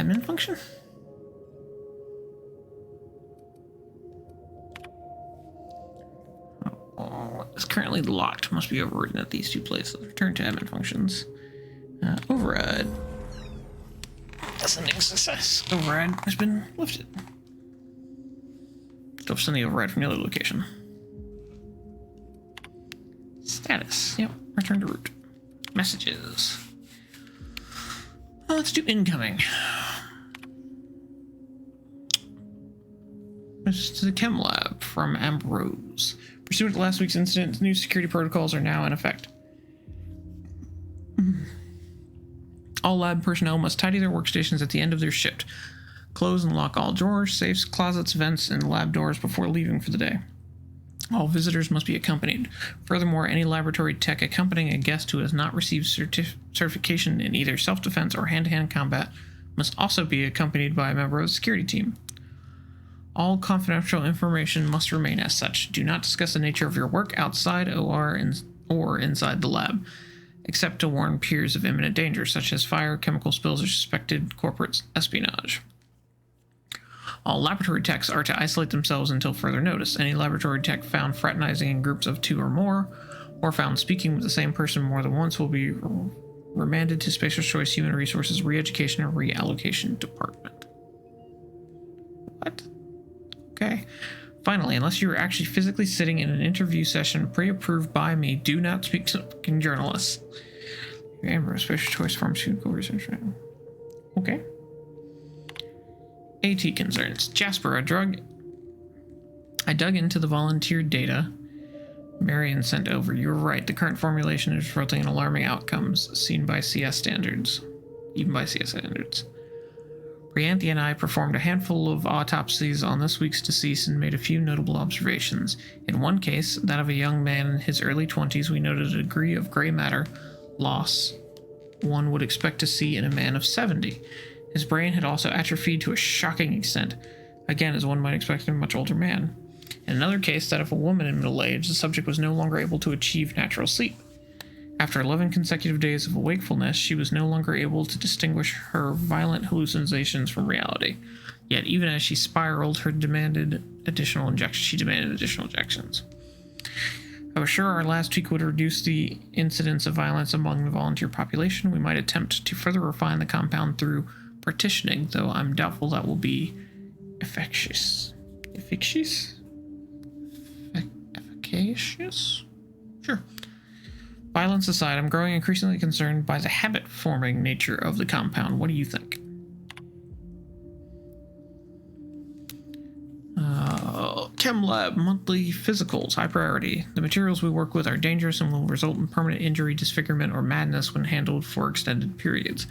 admin function? Oh, it's currently locked. Must be overridden at these two places. Return to admin functions. Override. Ascending success. Override has been lifted. Still send the override from the other location. Status. Yep. Return to root. Messages. Let's do incoming. This is the chem lab from Ambrose. Pursuant to last week's incident, new security protocols are now in effect. All lab personnel must tidy their workstations at the end of their shift. Close and lock all drawers, safes, closets, vents, and lab doors before leaving for the day. All visitors must be accompanied. Furthermore, any laboratory tech accompanying a guest who has not received certification in either self-defense or hand-to-hand combat must also be accompanied by a member of the security team. All confidential information must remain as such. Do not discuss the nature of your work outside OR or inside the lab, except to warn peers of imminent danger, such as fire, chemical spills, or suspected corporate espionage. All laboratory techs are to isolate themselves until further notice. Any laboratory tech found fraternizing in groups of 2 or more, or found speaking with the same person more than once, will be remanded to Spacer's Choice Human Resources Re-Education or Reallocation Department. What? Okay. Finally, unless you are actually physically sitting in an interview session pre-approved by me, do not speak to fucking journalists. Amber, Special Choice Pharmaceutical Research. Okay. AT concerns. Jasper, I dug into the volunteer data Marion sent over. You were right. The current formulation is resulting in alarming outcomes seen by CS standards. Even by CS standards. Brianthi and I performed a handful of autopsies on this week's deceased and made a few notable observations. In one case, that of a young man in his early 20s, we noted a degree of gray matter loss one would expect to see in a man of 70. His brain had also atrophied to a shocking extent, again as one might expect in a much older man. In another case, that of a woman in middle age, the subject was no longer able to achieve natural sleep. After 11 consecutive days of wakefulness, she was no longer able to distinguish her violent hallucinations from reality. Yet, even as she spiraled, she demanded additional injections. I was sure our last tweak would reduce the incidence of violence among the volunteer population. We might attempt to further refine the compound through partitioning, though I'm doubtful that will be efficacious? Sure. Violence aside, I'm growing increasingly concerned by the habit-forming nature of the compound. What do you think? Chem lab, monthly physicals, high priority. The materials we work with are dangerous and will result in permanent injury, disfigurement, or madness when handled for extended periods.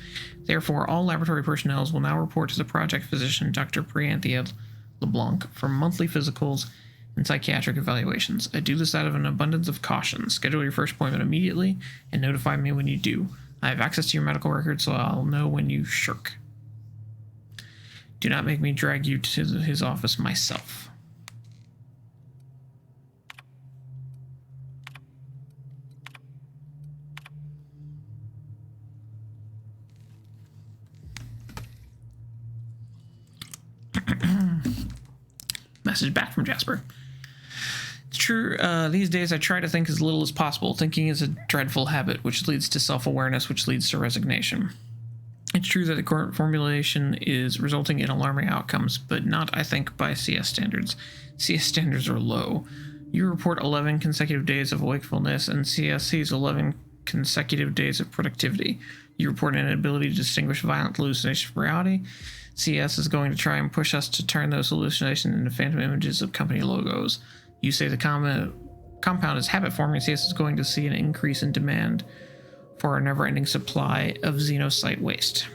Therefore, all laboratory personnel will now report to the project physician, Dr. Brianthi LeBlanc, for monthly physicals and psychiatric evaluations. I do this out of an abundance of caution. Schedule your first appointment immediately and notify me when you do. I have access to your medical records, so I'll know when you shirk. Do not make me drag you to his office myself. Message back from Jasper. It's true, these days I try to think as little as possible. Thinking is a dreadful habit, which leads to self-awareness, which leads to resignation. It's true that the current formulation is resulting in alarming outcomes, but not, I think, by CS standards. CS standards are low. You report 11 consecutive days of wakefulness, and CS sees 11 consecutive days of productivity. You report an inability to distinguish violent hallucinations from reality. CS is going to try and push us to turn those hallucinations into phantom images of company logos. You say the compound is habit-forming. CS is going to see an increase in demand for a never-ending supply of xenocyte waste.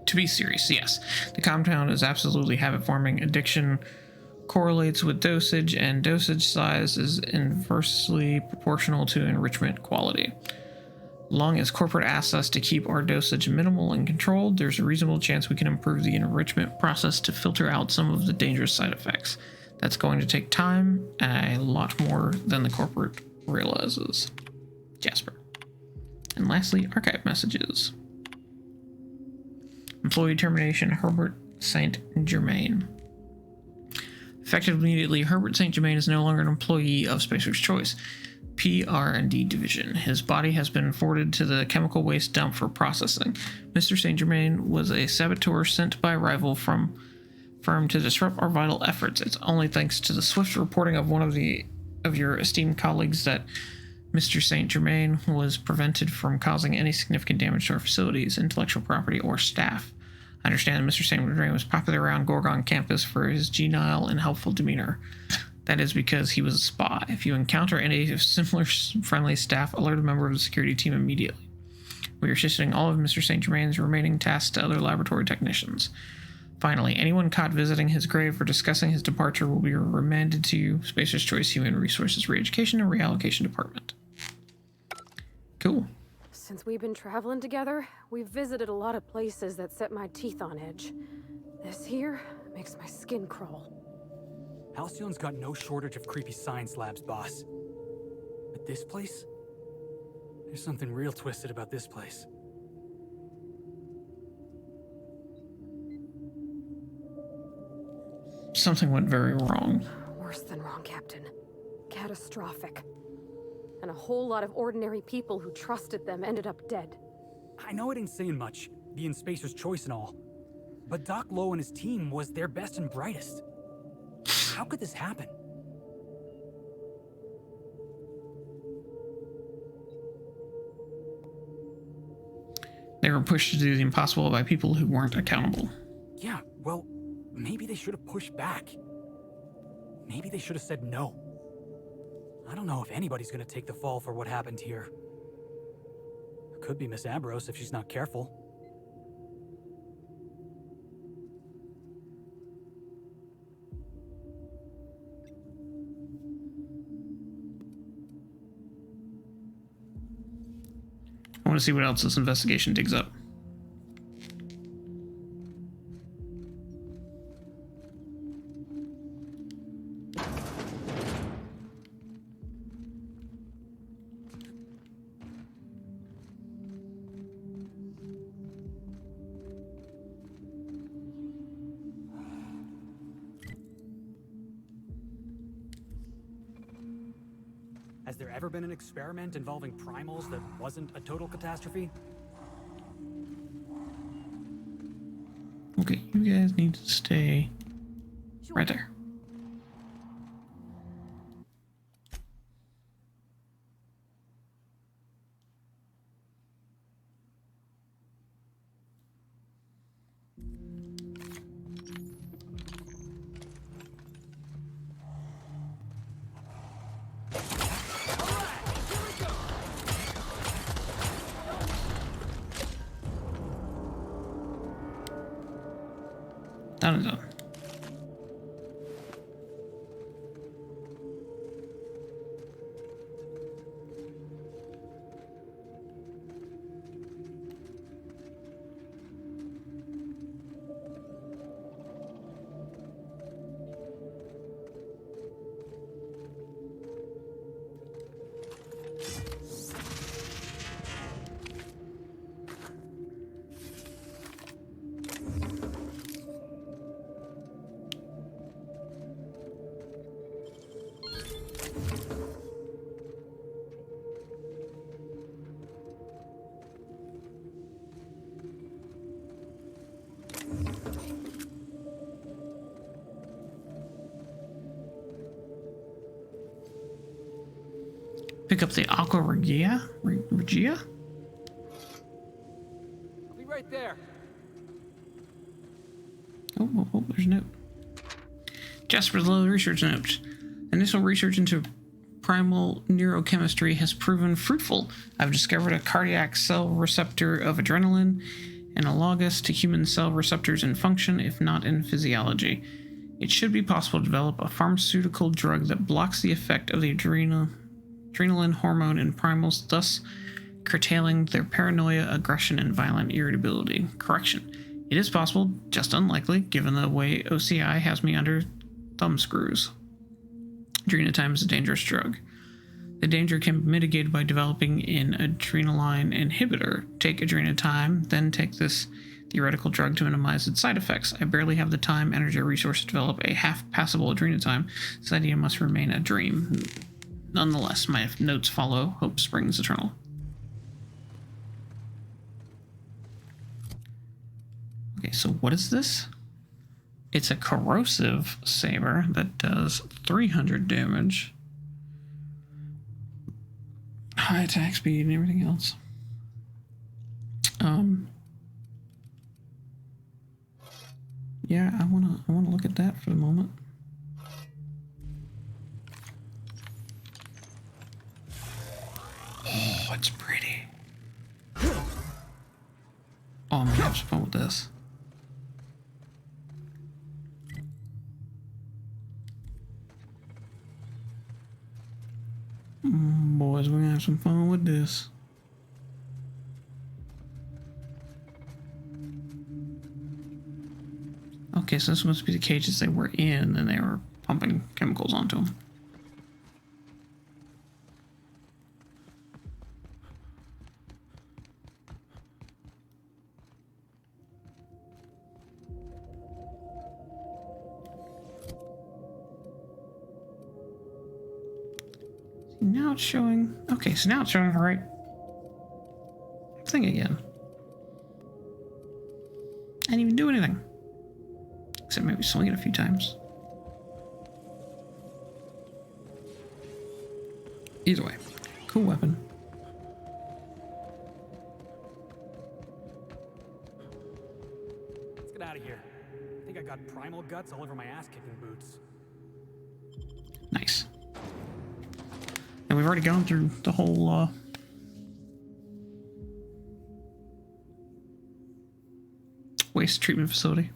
To be serious, yes, the compound is absolutely habit-forming. Addiction correlates with dosage, and dosage size is inversely proportional to enrichment quality. Long as corporate asks us to keep our dosage minimal and controlled, there's a reasonable chance we can improve the enrichment process to filter out some of the dangerous side effects. That's going to take time and a lot more than the corporate realizes. Jasper. And lastly, archive messages. Employee termination, Herbert St. Germain. Effective immediately, Herbert St. Germain is no longer an employee of Spacer's Choice PR&D division. His body has been forwarded to the chemical waste dump for processing. Mr. St. Germain was a saboteur sent by a rival firm to disrupt our vital efforts. It's only thanks to the swift reporting of one of your esteemed colleagues that Mr. St. Germain was prevented from causing any significant damage to our facilities, intellectual property, or staff. I understand that Mr. St. Germain was popular around Gorgon campus for his genial and helpful demeanor. That is because he was a spy. If you encounter any similar friendly staff, alert a member of the security team immediately. We are shifting all of Mr. St. Germain's remaining tasks to other laboratory technicians. Finally, anyone caught visiting his grave or discussing his departure will be remanded to Spacer's Choice Human Resources Re-Education and Reallocation Department. Cool. Since we've been traveling together, we've visited a lot of places that set my teeth on edge. This here makes my skin crawl. Halcyon's got no shortage of creepy science labs, boss. But this place? There's something real twisted about this place. Something went very wrong. Worse than wrong, Captain. Catastrophic. And a whole lot of ordinary people who trusted them ended up dead. I know it ain't saying much, being Spacer's Choice and all. But Doc Lowe and his team was their best and brightest. How could this happen? They were pushed to do the impossible by people who weren't accountable. Yeah, well, maybe they should have pushed back. Maybe they should have said no. I don't know if anybody's gonna take the fall for what happened here. It could be Miss Ambrose if she's not careful. I want to see what else this investigation digs up. Has there ever been an experiment involving primals that wasn't a total catastrophe? Okay, you guys need to stay right there. Done and done. Pick up the Aqua Regia? Regia? I'll be right there. Oh, there's a note. Jasper's low research note. Initial research into primal neurochemistry has proven fruitful. I've discovered a cardiac cell receptor of adrenaline, analogous to human cell receptors in function, if not in physiology. It should be possible to develop a pharmaceutical drug that blocks the effect of the adrenaline hormone in primals, thus curtailing their paranoia, aggression, and violent irritability. Correction. It is possible, just unlikely, given the way OCI has me under thumb screws. Adrenatime is a dangerous drug. The danger can be mitigated by developing an adrenaline inhibitor. Take adrenatime, then take this theoretical drug to minimize its side effects. I barely have the time, energy, or resource to develop a half-passable adrenotime. This idea must remain a dream. Nonetheless, my notes follow. Hope springs eternal. Okay, so what is this? It's a corrosive saber that does 300 damage. High attack speed and everything else. Yeah, I wanna look at that for the moment. Oh, it's pretty. Oh, I'm gonna have some fun with this. Boys, we're gonna have some fun with this. Okay, so this must be the cages they were in, and they were pumping chemicals onto them. Now it's showing. Okay, so now it's showing the right thing again. I didn't even do anything. Except maybe swing it a few times. Either way, cool weapon. Let's get out of here. I think I got primal guts all over my ass-kicking boots. Nice. And we've already gone through the whole waste treatment facility.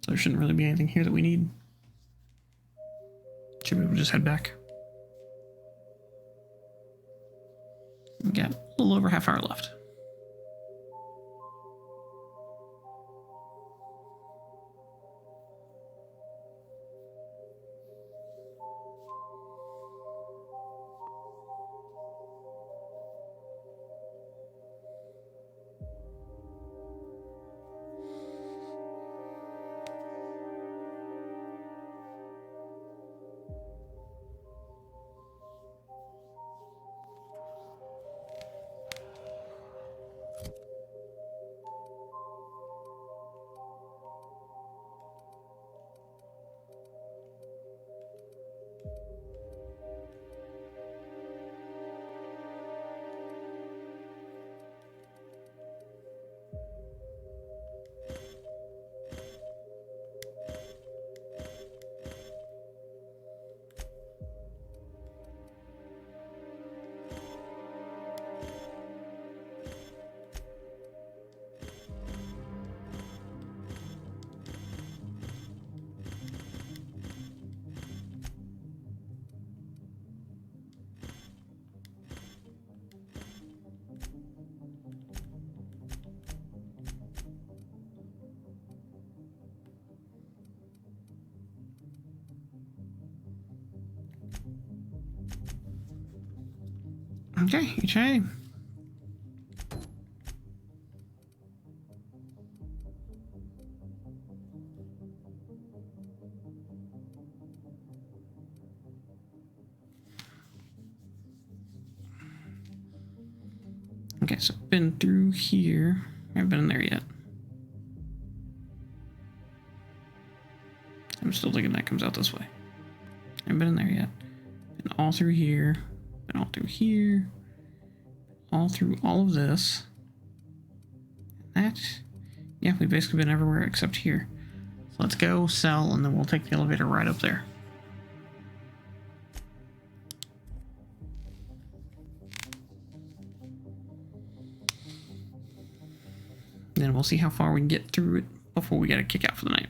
So there shouldn't really be anything here that we need. Should we be able to just head back? We got a little over half hour left. Okay, HA. Okay, so been through here. I haven't been in there yet. I'm still thinking that comes out this way. I haven't been in there yet. Been all through here. Been all through here. All through all of this. That. Yeah, we've basically been everywhere except here. So let's go, sell, and then we'll take the elevator right up there. Then we'll see how far we can get through it before we gotta kick out for the night.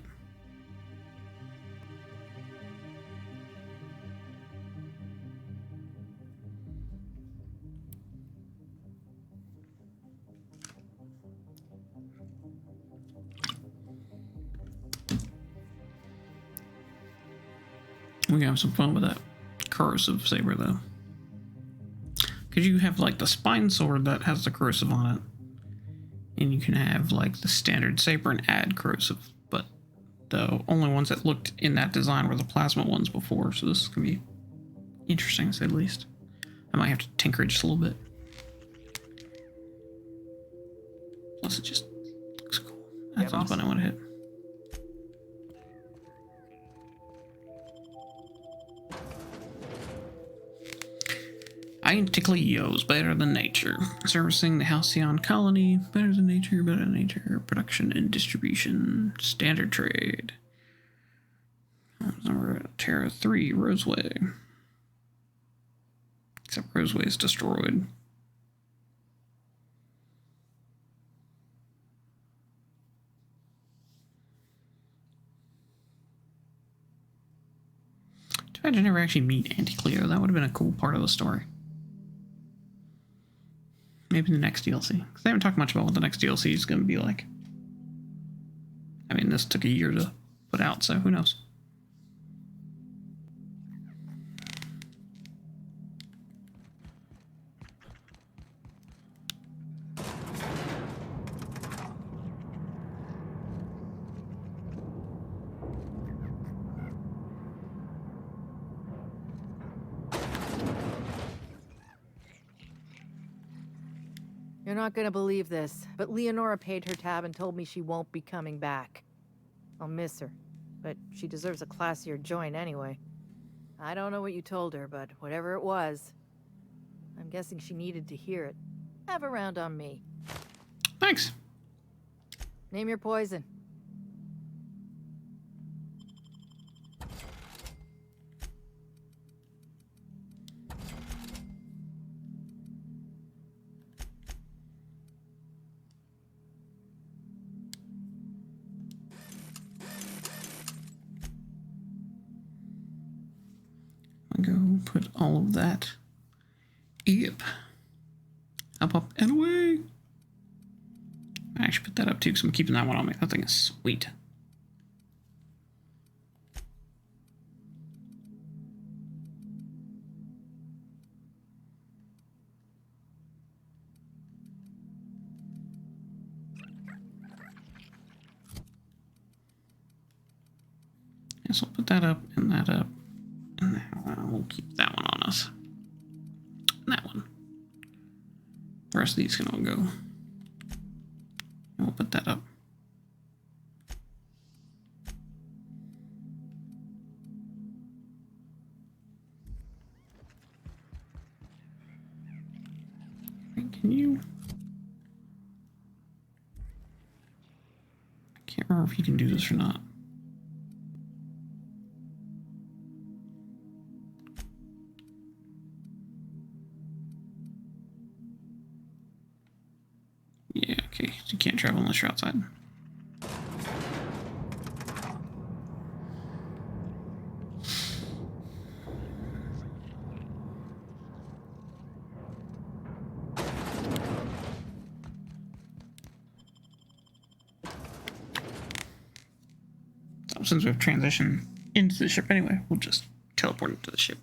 We're gonna have some fun with that corrosive saber though. Cause you have like the spine sword that has the corrosive on it. And you can have like the standard saber and add corrosive, but the only ones that looked in that design were the plasma ones before, so this is gonna be interesting to say the least. I might have to tinker it just a little bit. Plus it just looks cool. That's the button I want to hit. Ianticleo's better than nature. Servicing the Halcyon colony. Better than nature, better than nature. Production and distribution. Standard trade. Number Terra 3, Roseway. Except Roseway is destroyed. Too bad I never actually meet Anticleo. That would have been a cool part of the story. Maybe the next DLC. Because they haven't talked much about what the next DLC is going to be like. I mean, this took a year to put out, so who knows? You're not gonna believe this, but Leonora paid her tab and told me she won't be coming back. I'll miss her, but she deserves a classier joint anyway. I don't know what you told her, but whatever it was, I'm guessing she needed to hear it. Have a round on me. Thanks. Name your poison. Go put all of that. Yep. Up, and away. I actually put that up too, because I'm keeping that one on me. That thing is sweet. Yes, I'll put that up and that up. And we'll keep that one on us. And that one. The rest of these can all go. And we'll put that up. Wait, can you? I can't remember if you can do this or not. Yeah, okay. So you can't travel unless you're outside. So since we've transitioned into the ship anyway, we'll just teleport into the ship.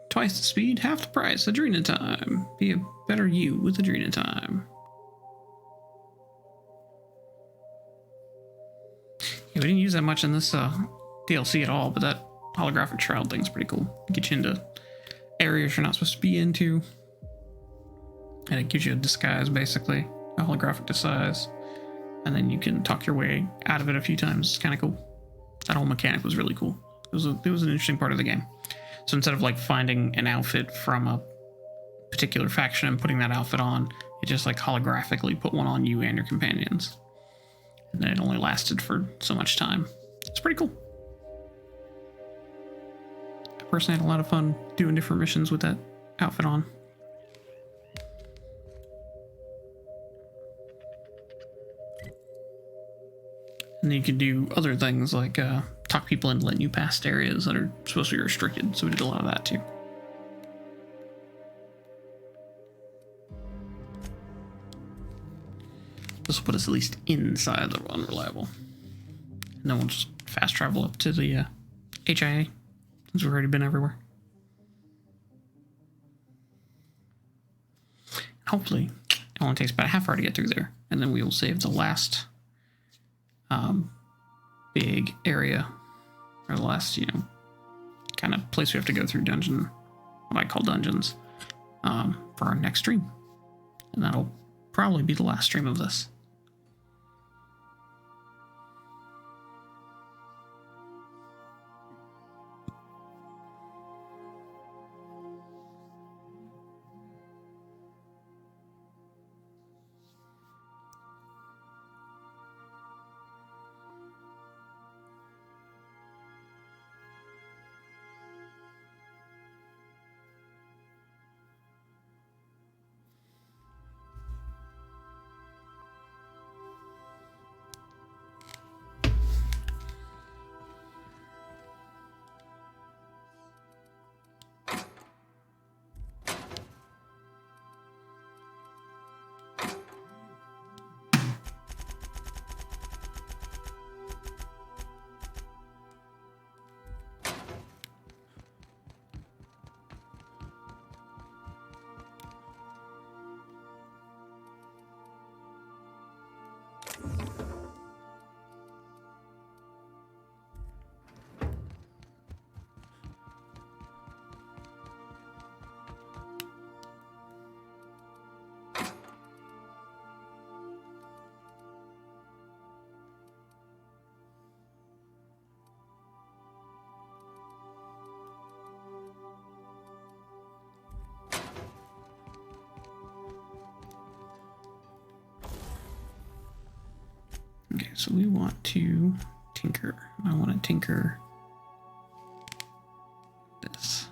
Twice the speed, half the price. Adrena time. Be a better you with Adrena time. Yeah, we didn't use that much in this DLC at all, but that holographic shroud thing's pretty cool. Get you into areas you're not supposed to be into. And it gives you a disguise, basically. A holographic disguise. And then you can talk your way out of it a few times. It's kind of cool. That whole mechanic was really cool. It was an interesting part of the game. So instead of like finding an outfit from a particular faction and putting that outfit on, it just like holographically put one on you and your companions. And then it only lasted for so much time. It's pretty cool. I personally had a lot of fun doing different missions with that outfit on. And then you can do other things like talk people into letting you past areas that are supposed to be restricted. So we did a lot of that too. This will put us at least inside the unreliable. And then we'll just fast travel up to the HIA, since we've already been everywhere. Hopefully, it only takes about a half hour to get through there. And then we will save the last big area, or the last, kind of place we have to go through dungeon, what I call dungeons, for our next stream. And that'll probably be the last stream of this. Okay, so we want to tinker. I want to tinker this.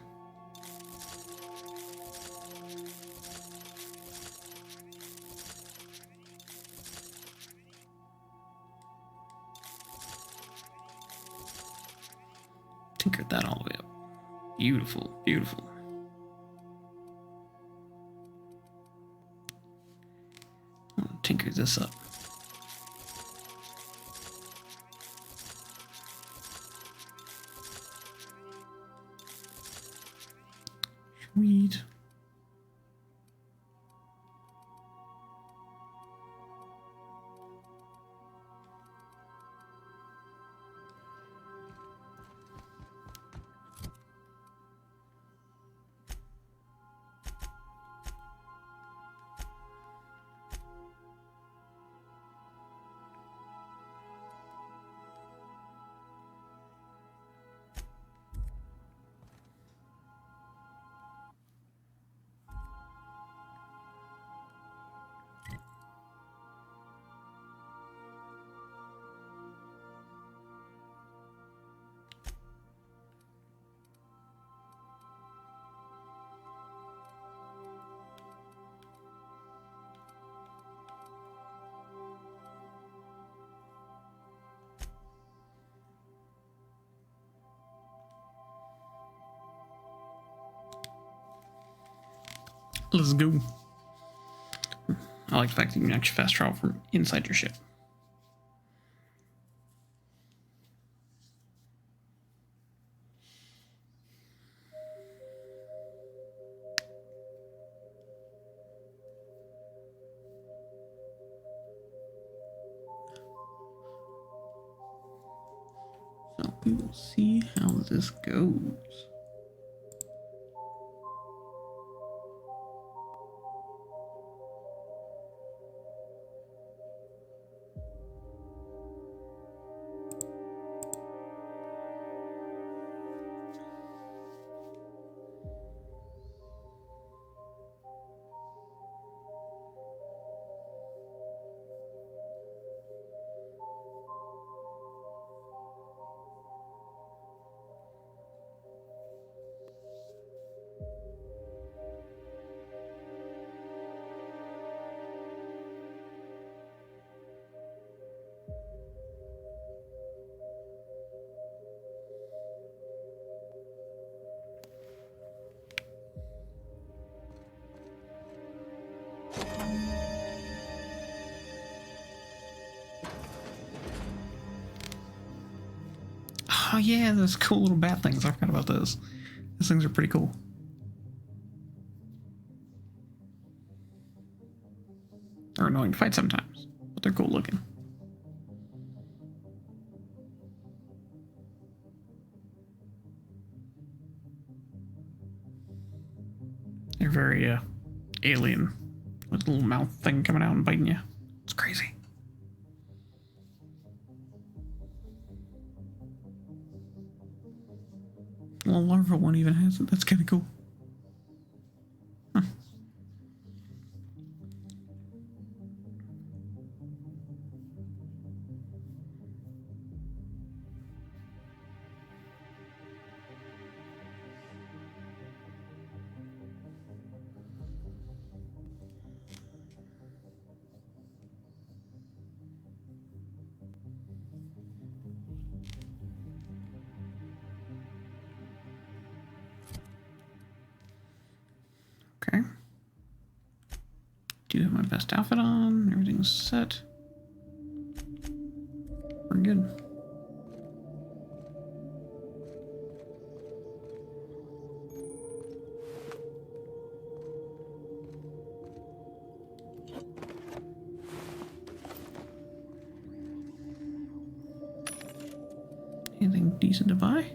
Tinker that all the way up. Beautiful, beautiful. I want to tinker this up. Sweet. Let's go. I like the fact that you can actually fast travel from inside your ship. So we will see how this goes. Oh yeah, those cool little bat things. I forgot about those. Those things are pretty cool. They're annoying to fight sometimes, but they're cool looking. They're very alien, with a little mouth thing coming out and biting you. It's crazy. Well, larva one even has it. That's kind of cool. Huh. Okay. Do have my best outfit on. Everything's set. We're good. Anything decent to buy?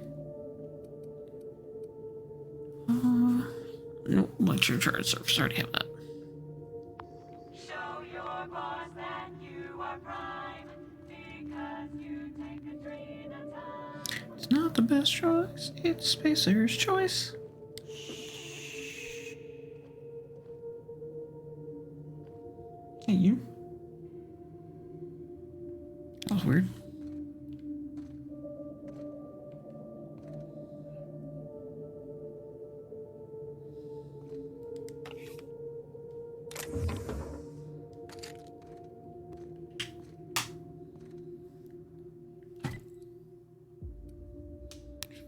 Nope, lecture chart surface. Already have that. Show your boss that you are prime, because you take a tree at a time. It's not the best choice. It's Spacer's choice. Hey, you. That was weird.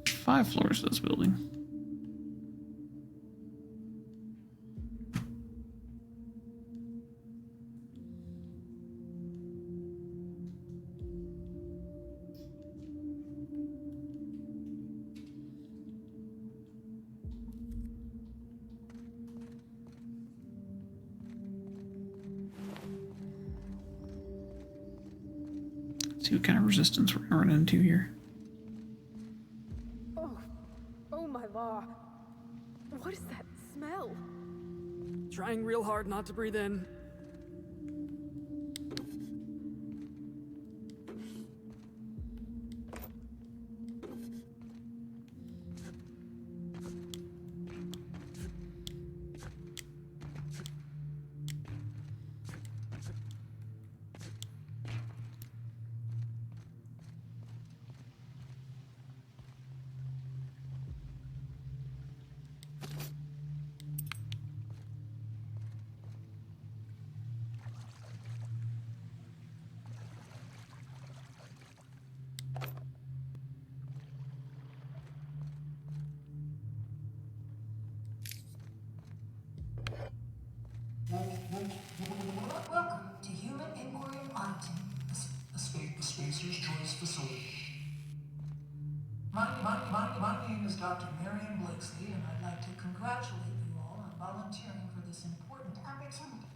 Five floors to this building. Let's see what kind of resistance we're gonna run into here. Oh my law. What is that smell? Trying real hard not to breathe in. Welcome to Human Emporium Auditing, a Spacer's Choice facility. My name is Dr. Marion Blakesley, and I'd like to congratulate you all on volunteering for this important opportunity.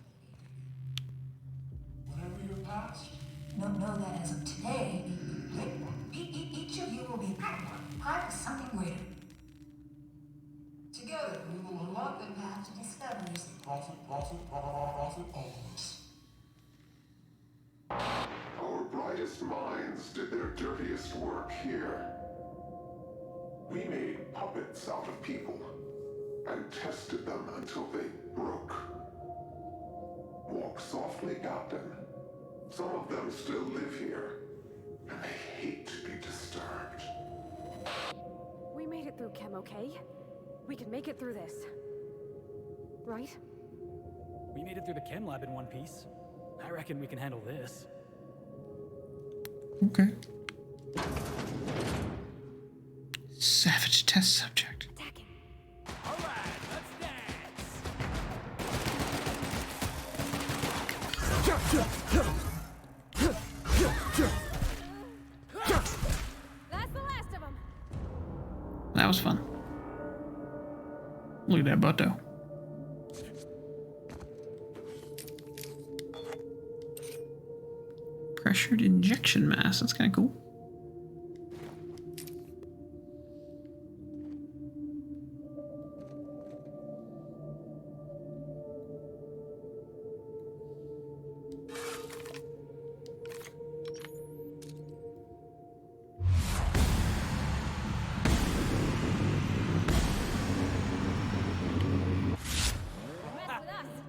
Whatever your past, know that as of today, each of you will be part of something greater. Together, we will unlock the path to discoveries that profit all of us. Our brightest minds did their dirtiest work here. We made puppets out of people and tested them until they broke. Walk softly, Captain. Some of them still live here, and they hate to be disturbed. We made it through Chem, okay? We can make it through this. Right? We made it through the chem lab in one piece. I reckon we can handle this. Okay. Savage test subject. Attacking. All right, let's dance. That's the last of them. Look at that butto. Pressured injection mask. That's kind of cool.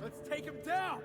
Let's take him down!